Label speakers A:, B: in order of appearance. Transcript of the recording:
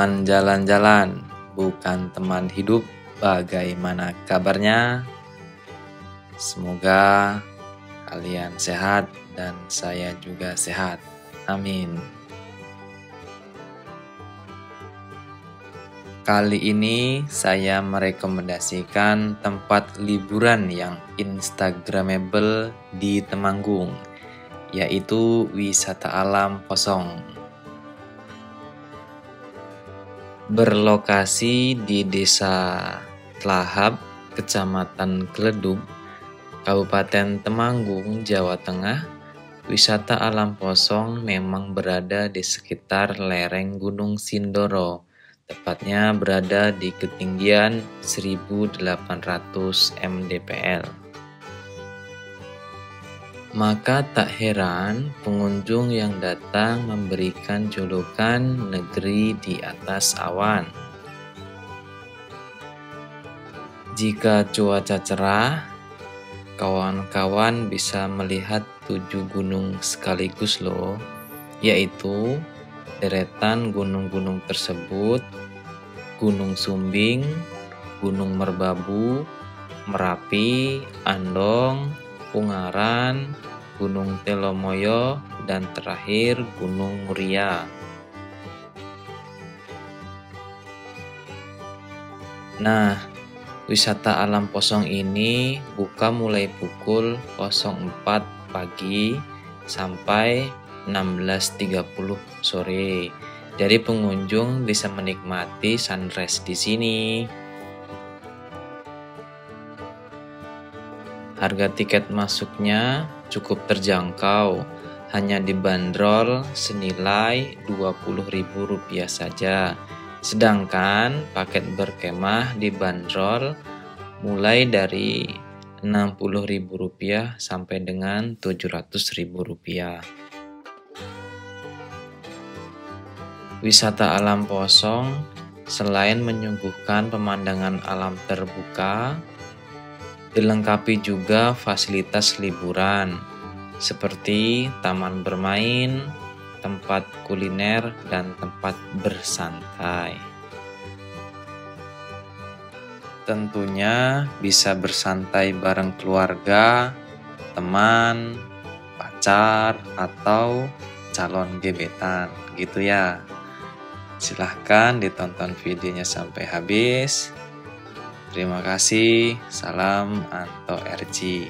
A: teman jalan-jalan, bukan teman hidup. Bagaimana kabarnya? Semoga kalian sehat dan saya juga sehat. Amin. Kali ini saya merekomendasikan tempat liburan yang instagramable di Temanggung, yaitu wisata alam Posong. Berlokasi di Desa Tlahap, Kecamatan Kledug, Kabupaten Temanggung, Jawa Tengah, wisata alam Posong memang berada di sekitar lereng Gunung Sindoro, tepatnya berada di ketinggian 1.800 mdpl. Maka tak heran pengunjung yang datang memberikan julukan negeri di atas awan. Jika cuaca cerah, kawan-kawan bisa melihat 7 gunung sekaligus loh, yaitu deretan gunung-gunung tersebut: Gunung Sumbing, Gunung Merbabu, Merapi, Andong, Ungaran, Gunung Telomoyo, dan terakhir Gunung Muria. Nah, wisata alam Posong ini buka mulai pukul 04 pagi sampai 16.30 sore. Jadi pengunjung bisa menikmati sunrise di sini. Harga tiket masuknya cukup terjangkau, hanya dibanderol senilai Rp20.000 saja. Sedangkan paket berkemah dibanderol mulai dari Rp60.000 sampai dengan Rp700.000. Wisata alam Posong selain menyuguhkan pemandangan alam terbuka, dilengkapi juga fasilitas liburan seperti taman bermain, tempat kuliner, dan tempat bersantai. Tentunya bisa bersantai bareng keluarga, teman, pacar, atau calon gebetan gitu ya. Silahkan ditonton videonya sampai habis. Terima kasih. Salam Anto RG.